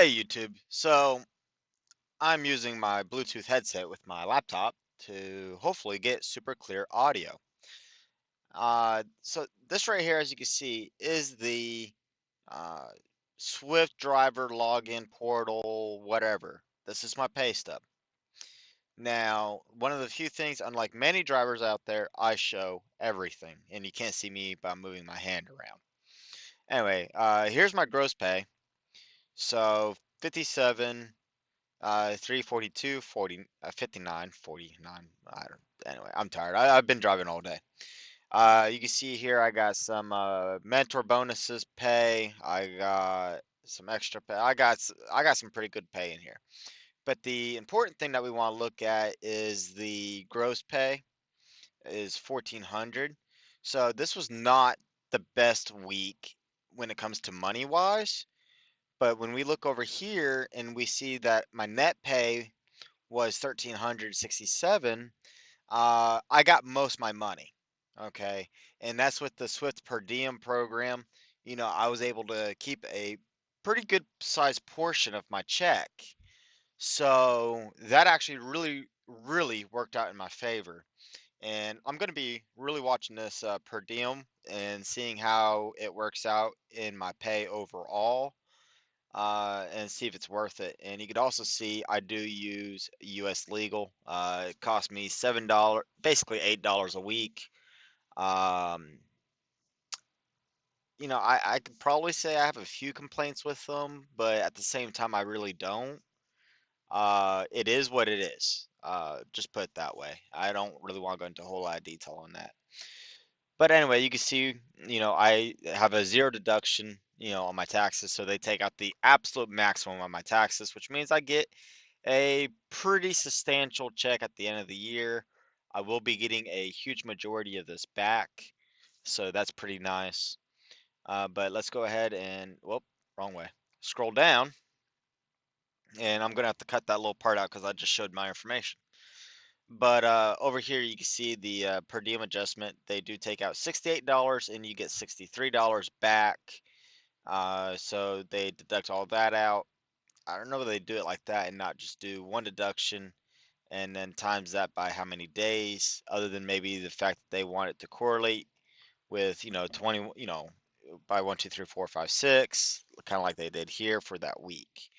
Hey YouTube. So I'm using my Bluetooth headset with my laptop to hopefully get super clear audio. So this right here, as you can see, is the uh, Swift driver login portal, whatever. This is my pay stub. Now, one of the few things, unlike many drivers out there, I show everything, and you can't see me by moving my hand around. Anyway, here's my gross pay. So 57. 342, 40, 59, 49. I don't, anyway, I'm tired. I've been driving all day. You can see here I got some mentor bonuses pay. I got some extra pay. I got some pretty good pay in here. But the important thing that we want to look at is the gross pay is 1400. So this was not the best week when it comes to money wise. But when we look over here and we see that my net pay was 1367, I got most of my money. Okay. And that's with the Swift per diem program. I was able to keep a pretty good sized portion of my check. So that actually really, really worked out in my favor. And I'm going to be really watching this per diem and seeing how it works out in my pay overall, and see if it's worth it. And you could also see I do use U.S. legal. It cost me $7, basically $8 a week. Um, I could probably say I have a few complaints with them, but at the same time, I really don't. It is what it is. Just put it that way. I don't really want to go into a whole lot of detail on that. But anyway, you can see, I have a zero deduction, on my taxes. So they take out the absolute maximum on my taxes, which means I get a pretty substantial check at the end of the year. I will be getting a huge majority of this back. So that's pretty nice. But let's go ahead and, whoop, wrong way. Scroll down. And I'm going to have to cut that little part out because I just showed my information. But over here, you can see the per diem adjustment. They do take out $68 and you get $63 back. So they deduct all that out. I don't know if they do it like that and not just do one deduction and then times that by how many days, other than maybe the fact that they want it to correlate with, 20, by 1, 2, 3, 4, 5, 6, kind of like they did here for that week.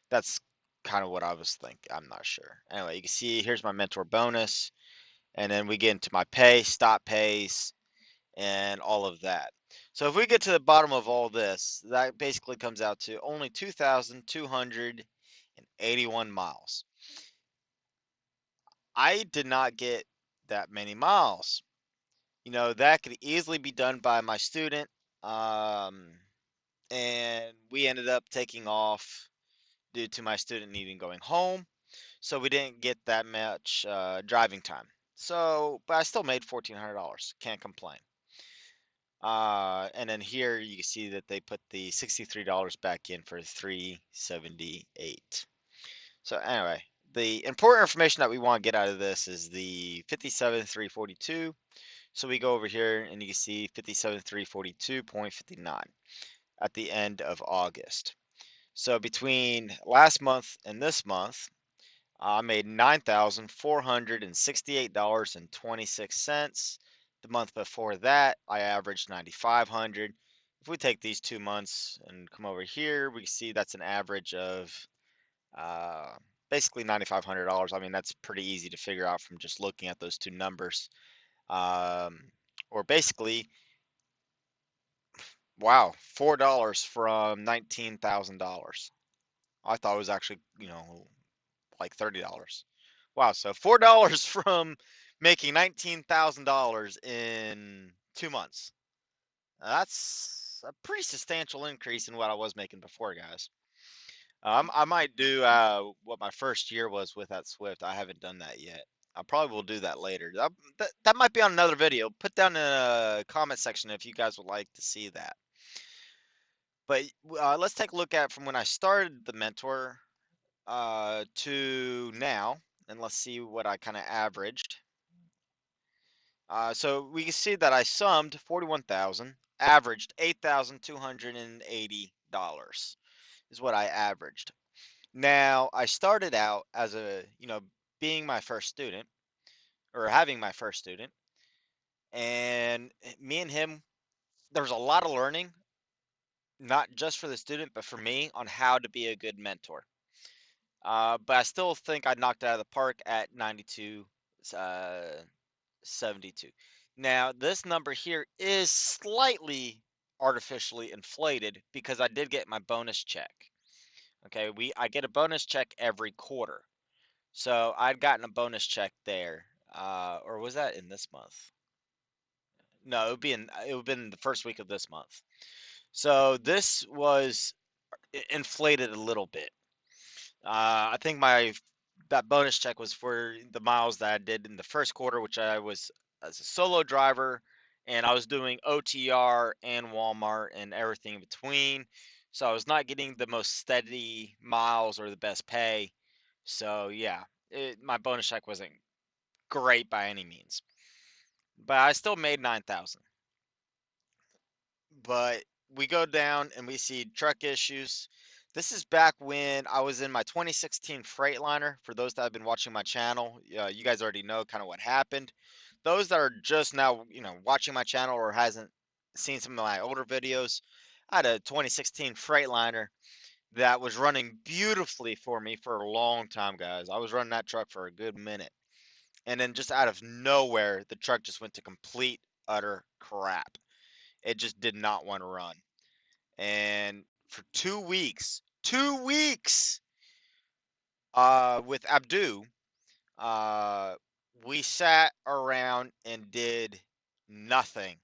That's kind of what I was thinking. I'm not sure. Anyway, you can see here's my mentor bonus. And then we get into my pay, stop pays, and all of that. So if we get to the bottom of all this, that basically comes out to only 2,281 miles. I did not get that many miles. That could easily be done by my student. Um, and we ended up taking off due to my student needing going home. So we didn't get that much driving time. So, but I still made $1,400. Can't complain. And then here you can see that they put the $63 back in for 378. So anyway, the important information that we want to get out of this is the 57,342. So we go over here and you can see 57,342.59 at the end of August. So between last month and this month, I made $9,468.26. The month before that, I averaged 9,500. If we take these 2 months and come over here, we see that's an average of uh, basically $9,500. I mean, that's pretty easy to figure out from just looking at those two numbers. Um, or basically, wow, $4 from $19,000. I thought it was actually, like $30. Wow, so $4 from making $19,000 in 2 months. That's a pretty substantial increase in what I was making before, guys. I might do what my first year was with that Swift. I haven't done that yet. I probably will do that later. That might be on another video. Put down in a comment section if you guys would like to see that. But let's take a look at from when I started the mentor to now, and let's see what I kind of averaged. So we can see that I summed 41,000, averaged $8,280. is what I averaged. Now, I started out as being my first student or having my first student, and me and him, there was a lot of learning, not just for the student, but for me on how to be a good mentor. But I still think I knocked it out of the park at 92, uh, 72. Now, this number here is slightly artificially inflated because I did get my bonus check. Okay, I get a bonus check every quarter. So I'd gotten a bonus check there. Or was that in this month? No, it would been the first week of this month. So this was inflated a little bit. I think my that bonus check was for the miles that I did in the first quarter, which I was as a solo driver, and I was doing OTR and Walmart and everything in between. So I was not getting the most steady miles or the best pay. So yeah, my bonus check wasn't great by any means, but I still made 9,000. But we go down and we see truck issues. This is back when I was in my 2016 Freightliner. For those that have been watching my channel, you guys already know kind of what happened. Those that are just now, watching my channel or hasn't seen some of my older videos, I had a 2016 Freightliner that was running beautifully for me for a long time, guys. I was running that truck for a good minute. And then just out of nowhere, the truck just went to complete, utter crap. It just did not want to run. And for 2 weeks, 2 weeks, with Abdu, uh, we sat around and did nothing.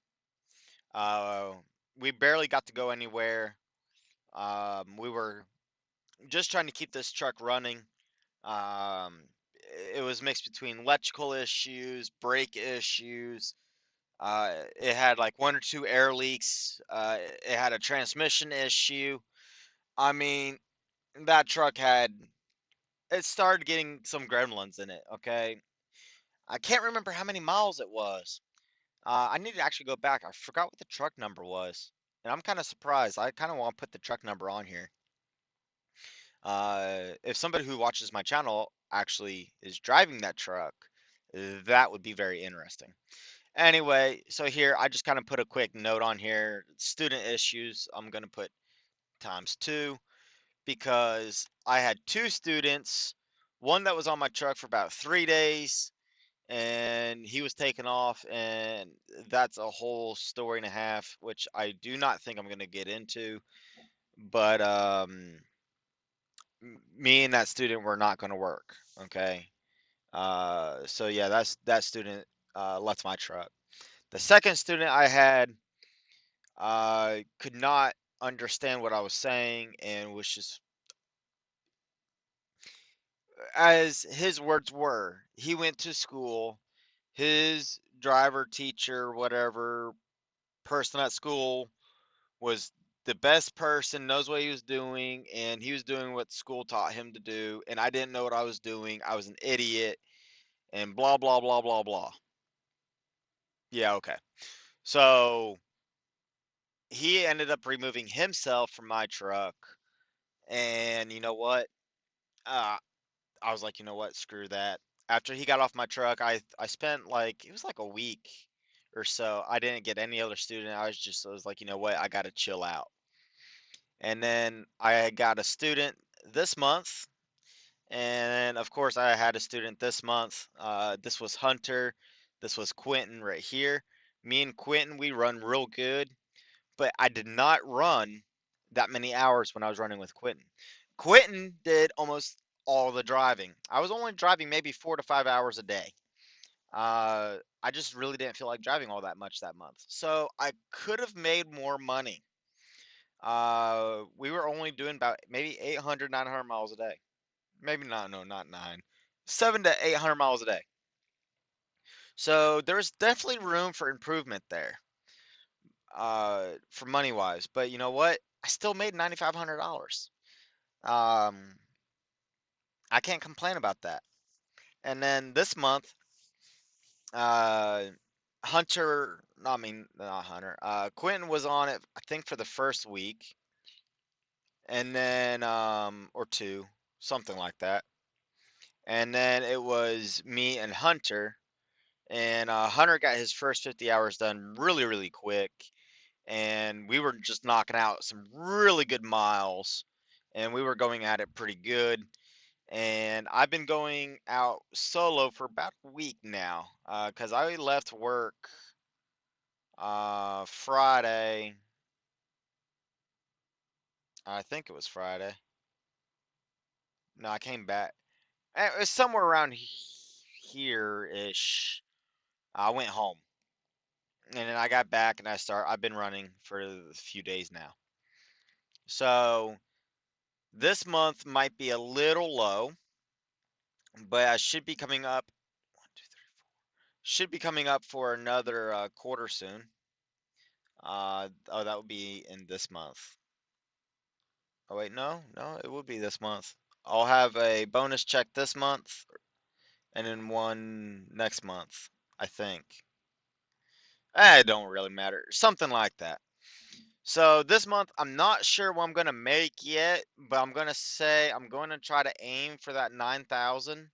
Uh, we barely got to go anywhere. We were just trying to keep this truck running. Um, it was mixed between electrical issues, brake issues. It had like one or two air leaks. It had a transmission issue. I mean, that truck had it started getting some gremlins in it. Okay, I can't remember how many miles it was. I need to actually go back. I forgot what the truck number was, and I'm kind of surprised. I kind of want to put the truck number on here. If somebody who watches my channel actually is driving that truck, that would be very interesting. Anyway, so here I just kind of put a quick note on here. Student issues, I'm gonna put times two because I had two students, one that was on my truck for about 3 days, and he was taken off, and that's a whole story and a half, which I do not think I'm gonna get into. But me and that student were not gonna work. Okay. So yeah, that student left my truck. The second student I had could not understand what I was saying and was just, as his words were, he went to school, his driver, teacher, whatever person at school was the best person, knows what he was doing, and he was doing what school taught him to do, and I didn't know what I was doing. I was an idiot, and blah, blah, blah, blah, blah. Yeah, okay. So he ended up removing himself from my truck, and you know what? Uh, I was like, you know what? Screw that. After he got off my truck, I spent like it was like a week or so. I didn't get any other student. I was like, you know what? I got to chill out. And then I got a student this month, and of course I had a student this month. This was Hunter. This was Quentin right here. Me and Quentin, we run real good, but I did not run that many hours when I was running with Quentin. Quentin did almost all the driving. I was only driving maybe 4 to 5 hours a day. I just really didn't feel like driving all that much that month. So I could have made more money. We were only doing about maybe 800, 900 miles a day. Maybe not, no, not nine. 700 to 800 miles a day. So there's definitely room for improvement there, for money wise. But you know what? I still made $9,500. Um, I can't complain about that. And then this month, uh, Hunter, no, I mean, not Hunter, Quentin was on it, I think, for the first week. and then or two, something like that. And then it was me and Hunter, and Hunter got his first 50 hours done really, really quick, and we were just knocking out some really good miles, and we were going at it pretty good. And I've been going out solo for about a week now, because I left work Friday. I think it was Friday. No, I came back. It was somewhere around here ish. I went home, and then I got back, and I've been running for a few days now. So this month might be a little low, but I should be coming up. One, two, three, should be coming up for another quarter soon. Oh, that would be in this month. Oh wait, no, it would be this month. I'll have a bonus check this month, and then one next month, I think. It don't really matter. Something like that. So this month, I'm not sure what I'm gonna make yet, but I'm gonna say I'm going to try to aim for that 9,000.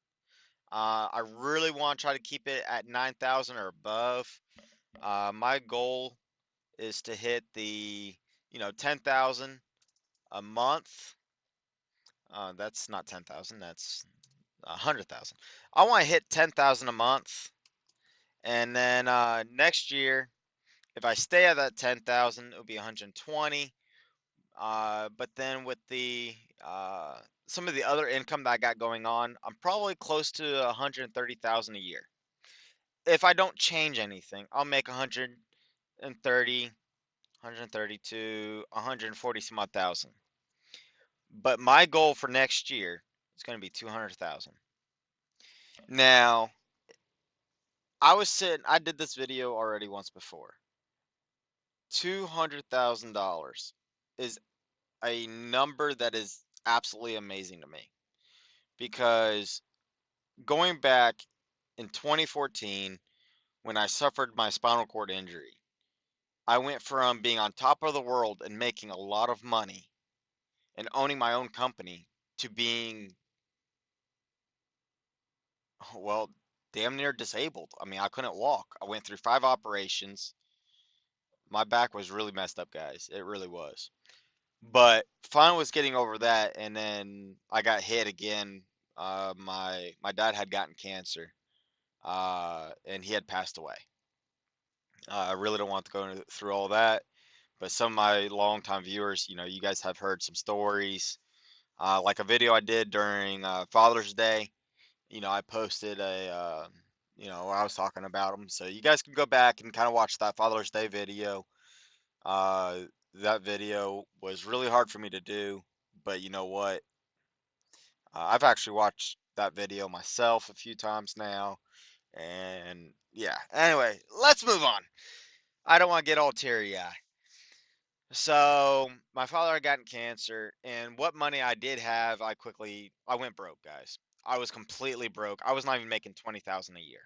I really want to try to keep it at 9,000 or above. My goal is to hit the, 10,000 a month. That's not 10,000, that's 100,000. I want to hit 10,000 a month. And then next year, if I stay at that 10,000, it'll be 120. But then with the some of the other income that I got going on, I'm probably close to 130,000 a year. If I don't change anything, I'll make 130, 130 to 140 some odd thousand. But my goal for next year is going to be 200,000. Now, I did this video already once before. $200,000 is a number that is absolutely amazing to me because going back in 2014 when I suffered my spinal cord injury, I went from being on top of the world and making a lot of money and owning my own company to being, well, damn near disabled. I mean, I couldn't walk. I went through 5 operations. My back was really messed up, guys. It really was. But finally was getting over that, and then I got hit again. My dad had gotten cancer, and he had passed away. I really don't want to go through all that, but some of my longtime viewers, you guys have heard some stories. Like a video I did during Father's Day. I posted where I was talking about them. So you guys can go back and kind of watch that Father's Day video. Uh, that video was really hard for me to do, but you know what? I've actually watched that video myself a few times now, and yeah. Anyway, let's move on. I don't want to get all teary-eyed. So my father had gotten cancer, and what money I did have, I went broke, guys. I was completely broke. I was not even making 20,000 a year.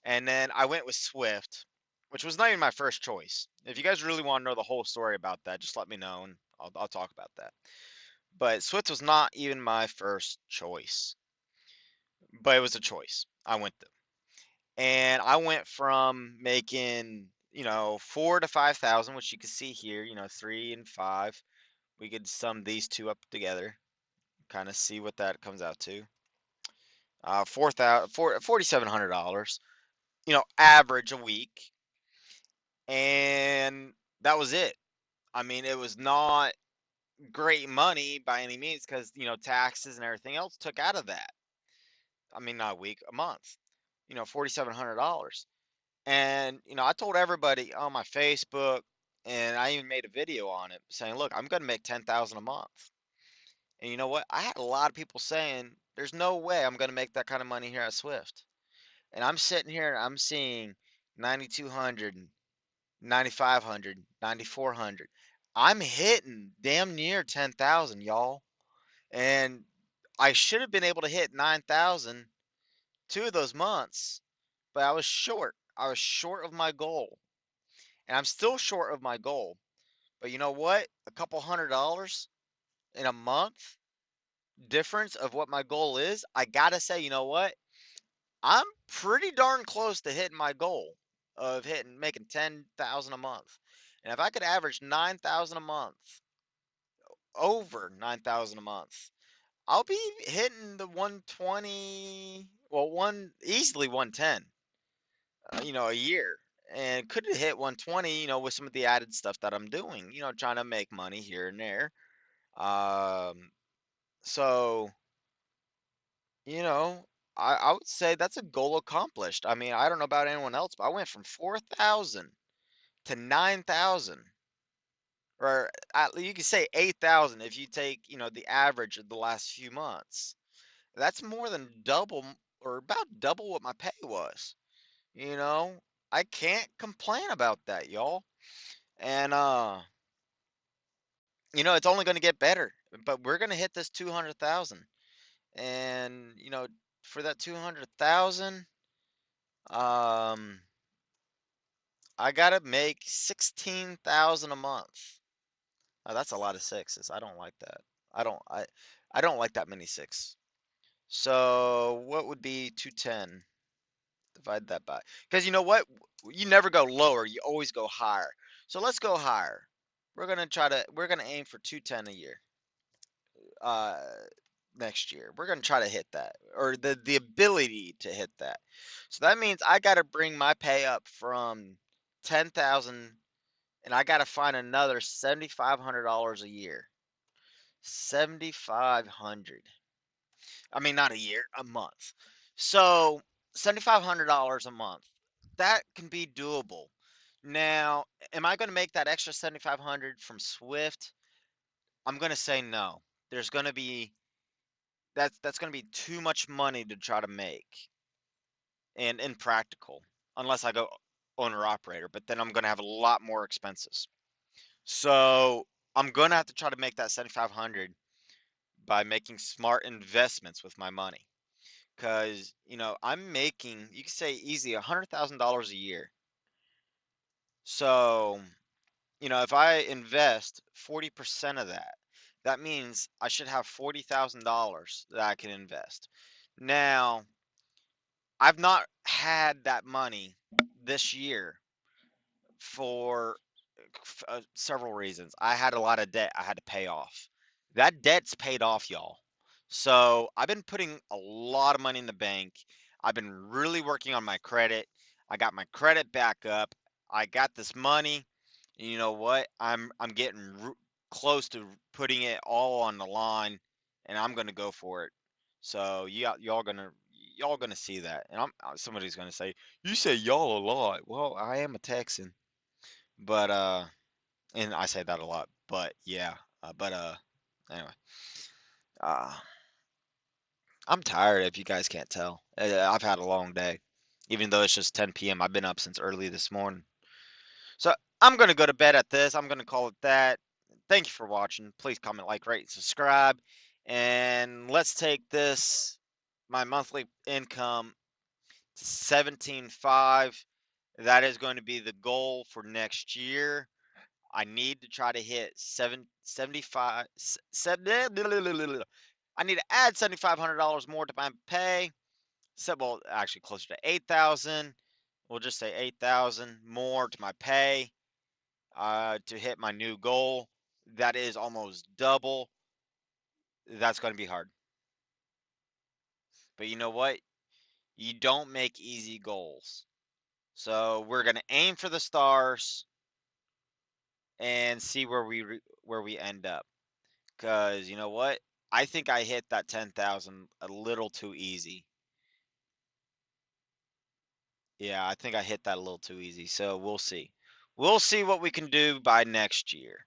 And then I went with Swift, which was not even my first choice. If you guys really want to know the whole story about that, just let me know and I'll talk about that. But Swift was not even my first choice, but it was a choice. I went through. And I went from making, 4 to 5,000, which you can see here, 3 and 5. We could sum these two up together, kind of see what that comes out to. 4,700 dollars, average a week, and that was it. I mean, it was not great money by any means because taxes and everything else took out of that. I mean, not a week, a month. $4,700, and I told everybody on my Facebook, and I even made a video on it saying, "Look, I'm gonna make 10,000 a month." And you know what? I had a lot of people saying, "There's no way I'm gonna make that kind of money here at Swift." And I'm sitting here and I'm seeing 9,200, 9,500, 9,400. I'm hitting damn near 10,000, y'all. And I should have been able to hit 9,000 two of those months, but I was short. I was short of my goal. And I'm still short of my goal. But you know what? A couple $100, in a month difference of what my goal is, I gotta say, you know what? I'm pretty darn close to hitting my goal of hitting making 10,000 a month. And if I could average 9,000 a month, over 9,000 a month, I'll be hitting the 120, well, one easily 110, a year. And could hit 120, with some of the added stuff that I'm doing, trying to make money here and there. Um, so, you know, I would say that's a goal accomplished. I mean, I don't know about anyone else, but I went from 4,000 to 9,000, or you could say 8,000 if you take, the average of the last few months. That's more than double, or about double what my pay was. You know, I can't complain about that, y'all. And it's only going to get better. But we're going to hit this 200,000. And, for that 200,000, um I got to make 16,000 a month. That's a lot of sixes. I don't like that. I don't like that many six. So, what would be 210? Divide that by. Because you know what? You never go lower, you always go higher. So let's go higher. We're gonna aim for 210 a year. Uh Next year. We're gonna try to hit that. Or the ability to hit that. So that means I gotta bring my pay up from 10,000, and I gotta find another $7,500 a year. 7,500. I mean, not a year, a month. So $7,500 a month. That can be doable. Now, am I going to make that extra 7,500 from Swift? I'm going to say no. There's going to be that's going to be too much money to try to make, and impractical unless I go owner operator. But then I'm going to have a lot more expenses. So I'm going to have to try to make that 7,500 by making smart investments with my money. Because I'm making, you could say, easy $100,000 a year. So if I invest 40% of that, that means I should have $40,000 that I can invest. Now, I've not had that money this year for several reasons. I had a lot of debt I had to pay off. That debt's paid off, y'all. So I've been putting a lot of money in the bank. I've been really working on my credit. I got my credit back up. I got this money. And you know what? I'm getting close to putting it all on the line, and I'm gonna go for it. So y'all gonna see that, and somebody's gonna say, "You say y'all a lot." Well, I am a Texan. But and I say that a lot, but yeah. But anyway, uh, I'm tired. If you guys can't tell, I've had a long day. Even though it's just 10 p.m., I've been up since early this morning. So I'm gonna go to bed at this. I'm gonna call it that. Thank you for watching. Please comment, like, rate, and subscribe. And let's take this, my monthly income, to 17.5. That is going to be the goal for next year. I need to try to hit 75. I need to add $7,500 more to my pay. So, well, actually closer to 8,000. We'll just say 8,000 more to my pay to hit my new goal. That is almost double. That's going to be hard. But you know what? You don't make easy goals. So we're going to aim for the stars and see where we end up. Cause you know what? I think I hit that 10,000 a little too easy. Yeah, I think I hit that a little too easy. So we'll see. We'll see what we can do by next year.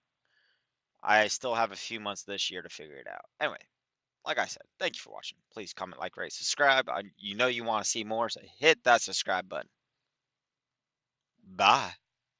I still have a few months this year to figure it out. Anyway, like I said, thank you for watching. Please comment, like, rate, subscribe. You know you want to see more, so hit that subscribe button. Bye.